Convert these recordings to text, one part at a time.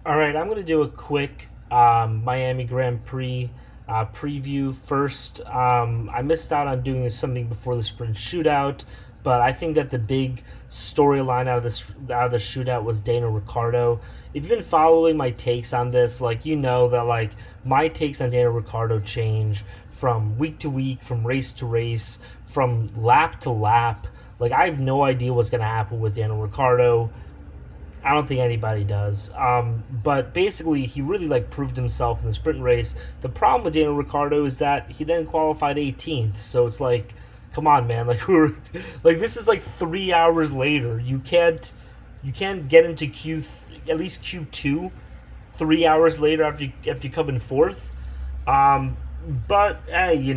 All right, I'm going to do a quick Miami Grand Prix preview first. I missed out on doing something before the sprint shootout, but I think that the big storyline out of the shootout was Daniel Ricciardo. If you've been following my takes on this, like you know that like my takes on Daniel Ricciardo change from week to week, from race to race, from lap to lap. Like I have no idea what's going to happen with Daniel Ricciardo. I don't think anybody does. But basically, he really like proved himself in the sprint race. The problem with Daniel Ricciardo is that he then qualified 18th. So it's like, come on, man! Like we're like this is like 3 hours later. You can't get into at least Q2 3 hours later after you come in fourth. Um, but hey,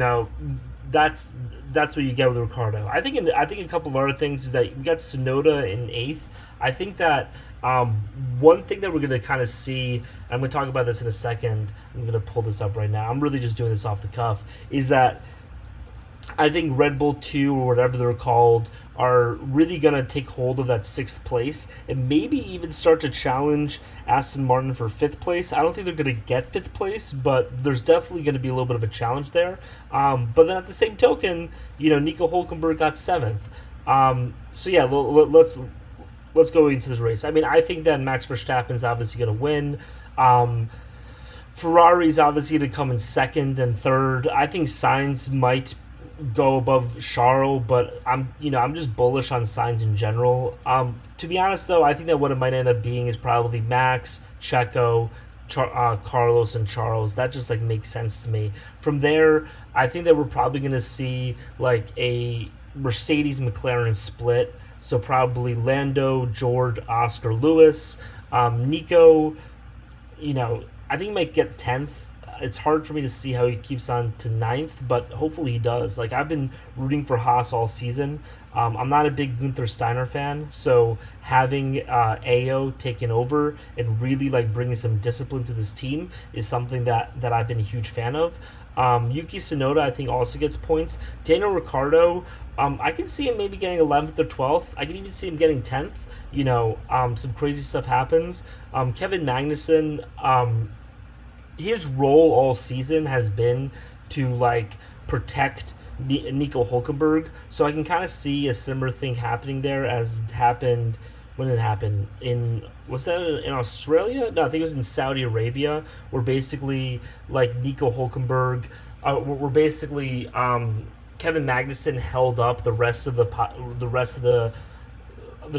that's that's what you get with Ricardo. I think a couple of other things is that we got Sonoda in eighth. I think that one thing that we're going to kind of see, I'm going to talk about this in a second. I'm going to pull this up right now. I'm really just doing this off the cuff. Is that I think Red Bull 2 or whatever they're called are really going to take hold of that sixth place and maybe even start to challenge Aston Martin for fifth place. I don't think they're going to get fifth place, but there's definitely going to be a little bit of a challenge there. But then at the same token, Nico Hulkenberg got seventh. So yeah, let's go into this race. I mean, I think that Max Verstappen's obviously going to win. Ferrari's obviously going to come in second and third. I think Sainz might go above Charles, but I'm just bullish on Sainz in general. To be honest, though, I think that what it might end up being is probably Max, Checo, Carlos, and Charles. That just like makes sense to me. From there, I think that we're probably going to see like a Mercedes McLaren split. So probably Lando, George, Oscar, Lewis, Nico. I think he might get 10th. It's hard for me to see how he keeps on to ninth, but hopefully he does. Like I've been rooting for Haas all season. I'm not a big Gunther Steiner fan, so having Ao taken over and really like bringing some discipline to this team is something that I've been a huge fan of. Yuki Tsunoda, I think, also gets points. Daniel Ricciardo, I can see him maybe getting 11th or 12th. I can even see him getting 10th. Some crazy stuff happens. Kevin Magnussen, his role all season has been to like protect Nico Hulkenberg, so I can kind of see a similar thing happening there as happened when it happened in was that in Australia? No, I think it was in Saudi Arabia, where basically like Nico Hulkenberg, were basically Kevin Magnussen held up the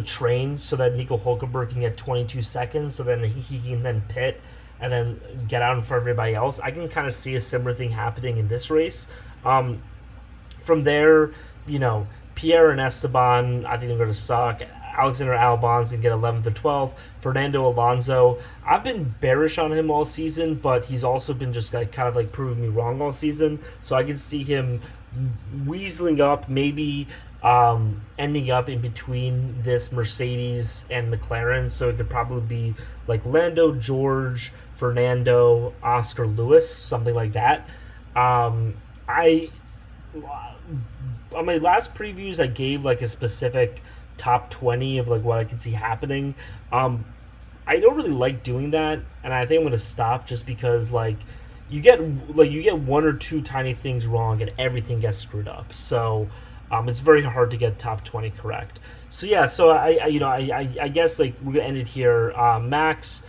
train so that Nico Hulkenberg can get 22 seconds, so then he can then pit and then get out in front of everybody else. I can kind of see a similar thing happening in this race. Um, from there, Pierre and Esteban, I think they're going to suck. Alexander Albon's going to get 11th or 12th. Fernando Alonso, I've been bearish on him all season, but he's also been just like kind of like proving me wrong all season. So I can see him weaseling up, maybe ending up in between this Mercedes and McLaren. So it could probably be like Lando, George, Fernando, Oscar, Lewis, something like that. I on my last previews, I gave like a specific top 20 of like what I could see happening. I don't really like doing that, and I think I'm gonna stop just because you get one or two tiny things wrong and everything gets screwed up. So it's very hard to get top 20 correct. So yeah, so I guess like we're gonna end it here. Max,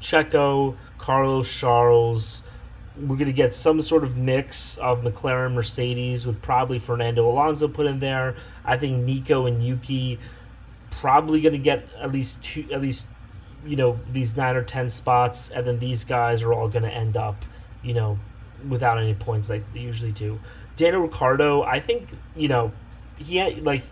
Checo, Carlos, Charles. We're going to get some sort of mix of McLaren, Mercedes, with probably Fernando Alonso put in there. I think Nico and Yuki probably going to get at least these 9 or 10 spots, and then these guys are all going to end up you know without any points like they usually do. Daniel Ricciardo, I think he had like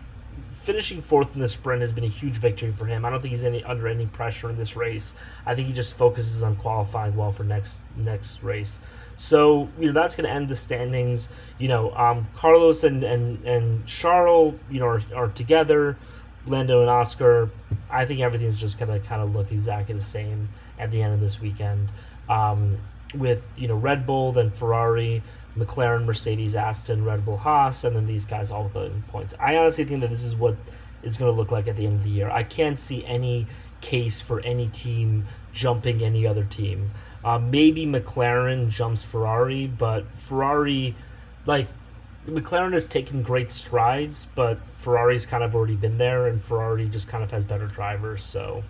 finishing fourth in the sprint has been a huge victory for him. I don't think he's under any pressure in this race. I think he just focuses on qualifying well for next race. So that's going to end the standings. Carlos and Charles are together. Lando and Oscar. I think everything's just going to kind of look exactly the same at the end of this weekend. With Red Bull, then Ferrari, McLaren, Mercedes, Aston, Red Bull, Haas, and then these guys all with 11 points. I honestly think that this is what is going to look like at the end of the year. I can't see any case for any team jumping any other team. Maybe McLaren jumps Ferrari, but Ferrari, like, McLaren has taken great strides, but Ferrari's kind of already been there, and Ferrari just kind of has better drivers. So